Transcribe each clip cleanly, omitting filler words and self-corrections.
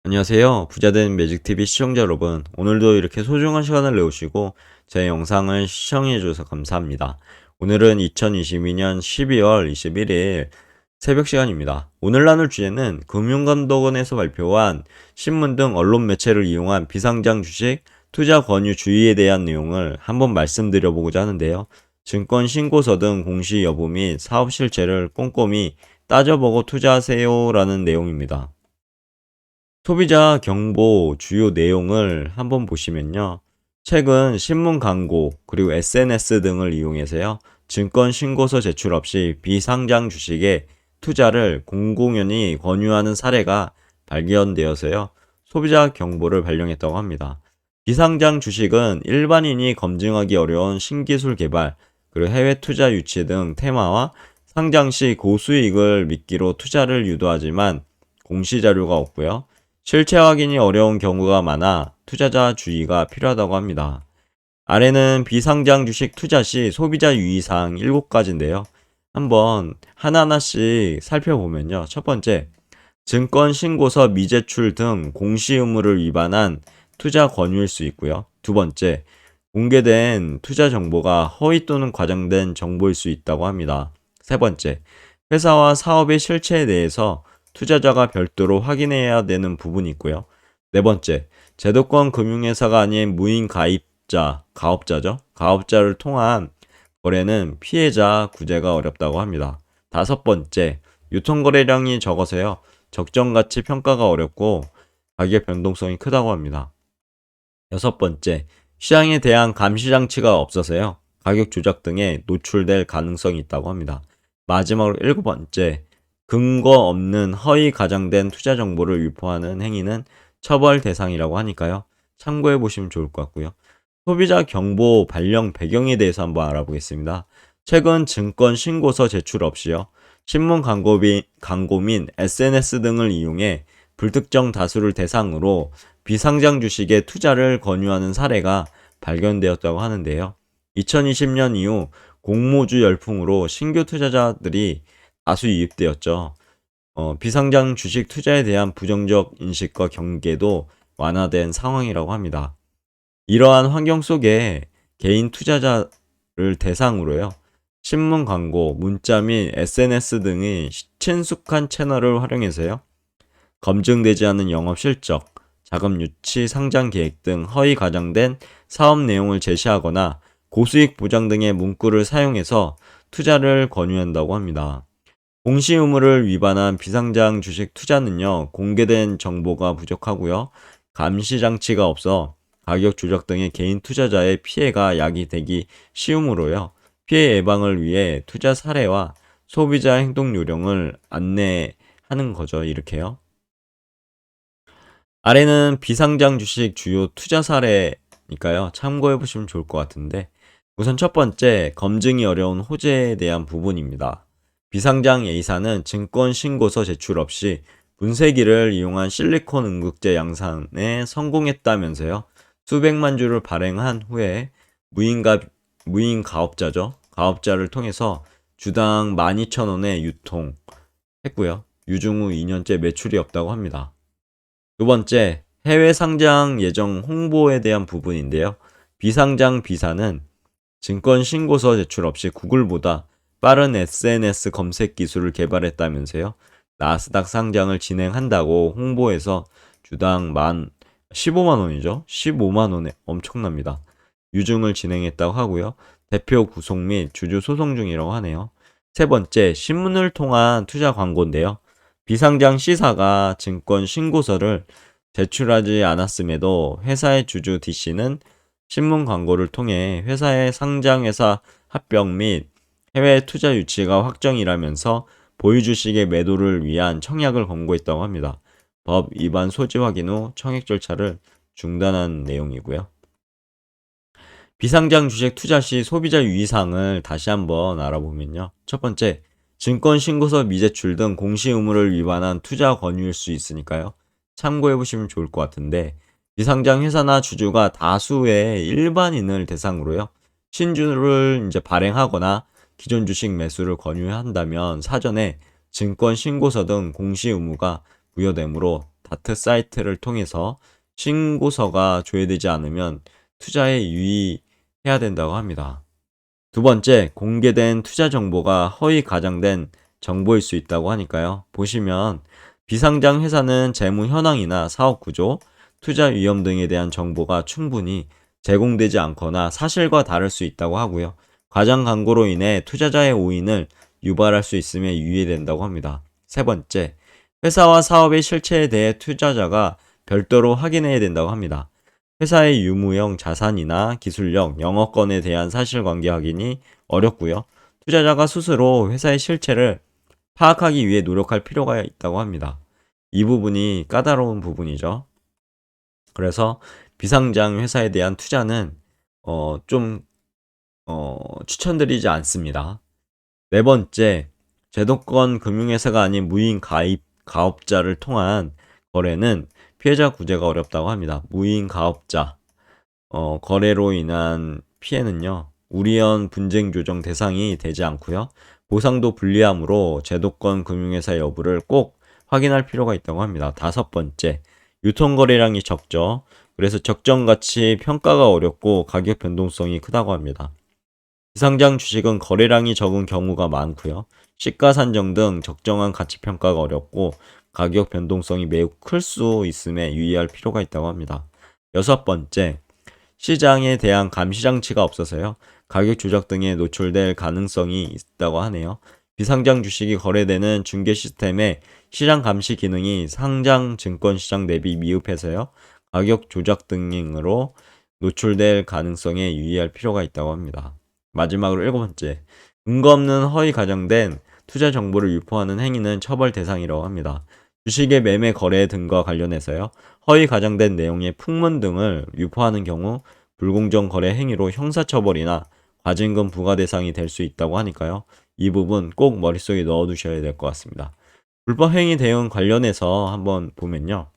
안녕하세요. 부자된 매직TV 시청자 여러분. 오늘도 이렇게 소중한 시간을 내오시고 제 영상을 시청해 주셔서 감사합니다. 오늘은 2022년 12월 21일 새벽 시간입니다. 오늘 나눌 주제는 금융감독원에서 발표한 신문 등 언론 매체를 이용한 비상장 주식 투자 권유 주의에 대한 내용을 한번 말씀드려 보고자 하는데요. 증권 신고서 등 공시 여부 및 사업 실체를 꼼꼼히 따져보고 투자하세요라는 내용입니다. 소비자 경보 주요 내용을 한번 보시면요. 최근 신문 광고 그리고 SNS 등을 이용해서요. 증권 신고서 제출 없이 비상장 주식에 투자를 공공연히 권유하는 사례가 발견되어서요. 소비자 경보를 발령했다고 합니다. 비상장 주식은 일반인이 검증하기 어려운 신기술 개발, 그리고 해외 투자 유치 등 테마와 상장 시 고수익을 미끼로 투자를 유도하지만 공시 자료가 없고요. 실체 확인이 어려운 경우가 많아 투자자 주의가 필요하다고 합니다. 아래는 비상장 주식 투자 시 소비자 유의사항 7가지인데요. 한번 하나하나씩 살펴보면요. 첫 번째, 증권 신고서 미제출 등 공시 의무를 위반한 투자 권유일 수 있고요. 두 번째, 공개된 투자 정보가 허위 또는 과장된 정보일 수 있다고 합니다. 세 번째, 회사와 사업의 실체에 대해서 투자자가 별도로 확인해야 되는 부분이 있고요. 네 번째, 제도권 금융회사가 아닌 무인 가입자, 가업자죠. 가업자를 통한 거래는 피해자 구제가 어렵다고 합니다. 다섯 번째, 유통거래량이 적어서요. 적정 가치 평가가 어렵고 가격 변동성이 크다고 합니다. 여섯 번째, 시장에 대한 감시 장치가 없어서요. 가격 조작 등에 노출될 가능성이 있다고 합니다. 마지막으로 일곱 번째, 근거 없는 허위 가장된 투자 정보를 유포하는 행위는 처벌 대상이라고 하니까요. 참고해 보시면 좋을 것 같고요. 소비자 경보 발령 배경에 대해서 한번 알아보겠습니다. 최근 증권 신고서 제출 없이요. 신문 광고 및 SNS 등을 이용해 불특정 다수를 대상으로 비상장 주식에 투자를 권유하는 사례가 발견되었다고 하는데요. 2020년 이후 공모주 열풍으로 신규 투자자들이 다수 유입되었죠. 비상장 주식 투자에 대한 부정적 인식과 경계도 완화된 상황이라고 합니다. 이러한 환경 속에 개인 투자자를 대상으로요. 신문 광고, 문자 및 SNS 등의 친숙한 채널을 활용해서요. 검증되지 않은 영업 실적, 자금 유치, 상장 계획 등 허위 과장된 사업 내용을 제시하거나 고수익 보장 등의 문구를 사용해서 투자를 권유한다고 합니다. 공시 의무를 위반한 비상장 주식 투자는요, 공개된 정보가 부족하고요, 감시 장치가 없어 가격 조작 등의 개인 투자자의 피해가 야기되기 쉬우므로요, 피해 예방을 위해 투자 사례와 소비자 행동 요령을 안내하는 거죠. 이렇게요. 아래는 비상장 주식 주요 투자 사례니까요. 참고해 보시면 좋을 것 같은데, 우선 첫 번째, 검증이 어려운 호재에 대한 부분입니다. 비상장 A사는 증권 신고서 제출 없이 분쇄기를 이용한 실리콘 응급제 양산에 성공했다면서요. 수백만 주를 발행한 후에 무인 가업자죠. 가업자를 통해서 주당 12,000원에 유통했고요. 유중 후 2년째 매출이 없다고 합니다. 두 번째, 해외 상장 예정 홍보에 대한 부분인데요. 비상장 B사는 증권 신고서 제출 없이 구글보다 빠른 SNS 검색 기술을 개발했다면서요. 나스닥 상장을 진행한다고 홍보해서 주당 15만 원이죠. 15만 원에 엄청납니다. 유증을 진행했다고 하고요. 대표 구속 및 주주 소송 중이라고 하네요. 세 번째, 신문을 통한 투자 광고인데요. 비상장 C사가 증권 신고서를 제출하지 않았음에도 회사의 주주 D씨는 신문 광고를 통해 회사의 상장회사 합병 및 해외 투자 유치가 확정이라면서 보유 주식의 매도를 위한 청약을 권고했다고 합니다. 법 위반 소지 확인 후 청약 절차를 중단한 내용이고요. 비상장 주식 투자 시 소비자 유의사항을 다시 한번 알아보면요. 첫 번째, 증권 신고서 미제출 등 공시 의무를 위반한 투자 권유일 수 있으니까요. 참고해 보시면 좋을 것 같은데, 비상장 회사나 주주가 다수의 일반인을 대상으로요. 신주를 발행하거나 기존 주식 매수를 권유한다면 사전에 증권 신고서 등 공시 의무가 부여되므로 다트 사이트를 통해서 신고서가 조회되지 않으면 투자에 유의해야 된다고 합니다. 두 번째, 공개된 투자 정보가 허위 가장된 정보일 수 있다고 하니까요. 보시면 비상장 회사는 재무 현황이나 사업 구조, 투자 위험 등에 대한 정보가 충분히 제공되지 않거나 사실과 다를 수 있다고 하고요. 과장 광고로 인해 투자자의 오인을 유발할 수 있음에 유의된다고 합니다. 세 번째, 회사와 사업의 실체에 대해 투자자가 별도로 확인해야 된다고 합니다. 회사의 유무형 자산이나 기술력, 영업권에 대한 사실관계 확인이 어렵고요. 투자자가 스스로 회사의 실체를 파악하기 위해 노력할 필요가 있다고 합니다. 이 부분이 까다로운 부분이죠. 그래서 비상장 회사에 대한 투자는 좀 추천드리지 않습니다. 네 번째, 제도권 금융회사가 아닌 무인 가업자를 통한 거래는 피해자 구제가 어렵다고 합니다. 무인 가업자 거래로 인한 피해는요, 우리연 분쟁 조정 대상이 되지 않고요. 보상도 불리하므로 제도권 금융회사 여부를 꼭 확인할 필요가 있다고 합니다. 다섯 번째, 유통거래량이 적죠. 그래서 적정가치 평가가 어렵고 가격 변동성이 크다고 합니다. 비상장 주식은 거래량이 적은 경우가 많고요. 시가 산정 등 적정한 가치 평가가 어렵고 가격 변동성이 매우 클 수 있음에 유의할 필요가 있다고 합니다. 여섯 번째, 시장에 대한 감시 장치가 없어서요. 가격 조작 등에 노출될 가능성이 있다고 하네요. 비상장 주식이 거래되는 중개 시스템의 시장 감시 기능이 상장 증권시장 대비 미흡해서요. 가격 조작 등으로 노출될 가능성에 유의할 필요가 있다고 합니다. 마지막으로 일곱 번째, 근거 없는 허위 가정된 투자 정보를 유포하는 행위는 처벌 대상이라고 합니다. 주식의 매매 거래 등과 관련해서요. 허위 가정된 내용의 풍문 등을 유포하는 경우 불공정 거래 행위로 형사처벌이나 과징금 부과 대상이 될 수 있다고 하니까요. 이 부분 꼭 머릿속에 넣어두셔야 될 것 같습니다. 불법 행위 대응 관련해서 한번 보면요.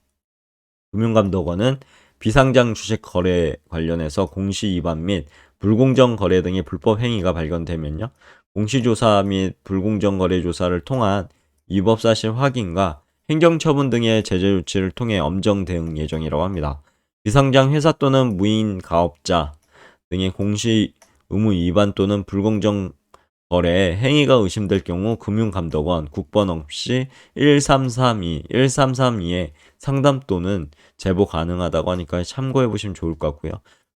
금융감독원은 비상장 주식 거래 관련해서 공시 위반 및 불공정 거래 등의 불법 행위가 발견되면요. 공시조사 및 불공정 거래 조사를 통한 위법 사실 확인과 행정처분 등의 제재 조치를 통해 엄정 대응 예정이라고 합니다. 비상장 회사 또는 무인 가업자 등의 공시 의무 위반 또는 불공정 거래 행위가 의심될 경우 금융감독원 국번 없이 1332에 상담 또는 제보 가능하다고 하니까 참고해 보시면 좋을 것 같고요.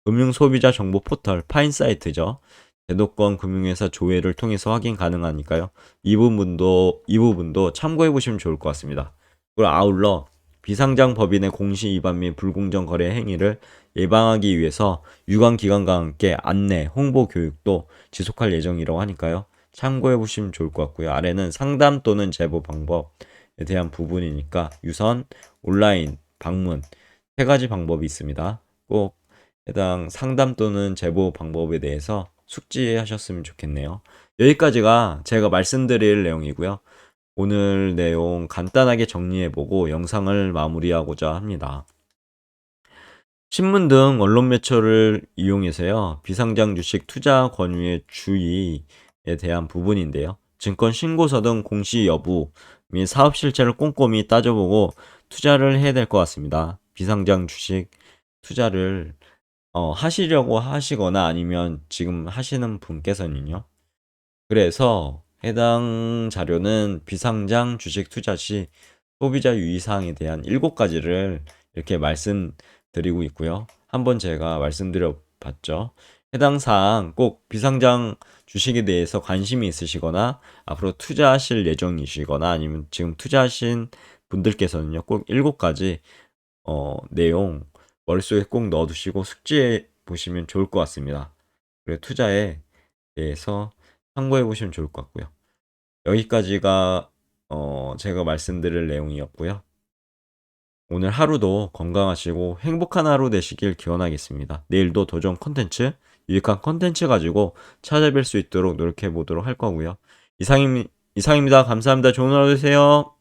금융소비자 정보 포털 파인사이트죠. 제도권 금융회사 조회를 통해서 확인 가능하니까요. 이 부분도 참고해 보시면 좋을 것 같습니다. 그리고 아울러 비상장 법인의 공시 위반 및 불공정 거래 행위를 예방하기 위해서 유관기관과 함께 안내, 홍보 교육도 지속할 예정이라고 하니까요. 참고해 보시면 좋을 것 같고요. 아래는 상담 또는 제보 방법에 대한 부분이니까 유선, 온라인, 방문 세 가지 방법이 있습니다. 꼭 해당 상담 또는 제보 방법에 대해서 숙지하셨으면 좋겠네요. 여기까지가 제가 말씀드릴 내용이고요. 오늘 내용 간단하게 정리해보고 영상을 마무리하고자 합니다. 신문 등 언론 매체를 이용해서요. 비상장 주식 투자 권유의 주의에 대한 부분인데요. 증권 신고서 등 공시 여부 및 사업 실체를 꼼꼼히 따져보고 투자를 해야 될 것 같습니다. 비상장 주식 투자를 하시려고 하시거나 아니면 지금 하시는 분께서는요. 그래서 해당 자료는 비상장 주식 투자 시 소비자 유의사항에 대한 7가지를 이렇게 말씀드리고 있고요. 한번 제가 말씀드려 봤죠. 해당 사항 꼭 비상장 주식에 대해서 관심이 있으시거나 앞으로 투자하실 예정이시거나 아니면 지금 투자하신 분들께서는요. 꼭 7가지 내용 머릿속에 꼭 넣어두시고 숙지해 보시면 좋을 것 같습니다. 그리고 투자에 대해서 참고해 보시면 좋을 것 같고요. 여기까지가 제가 말씀드릴 내용이었고요. 오늘 하루도 건강하시고 행복한 하루 되시길 기원하겠습니다. 내일도 도전 콘텐츠, 유익한 콘텐츠 가지고 찾아뵐 수 있도록 노력해 보도록 할 거고요. 이상입니다. 감사합니다. 좋은 하루 되세요.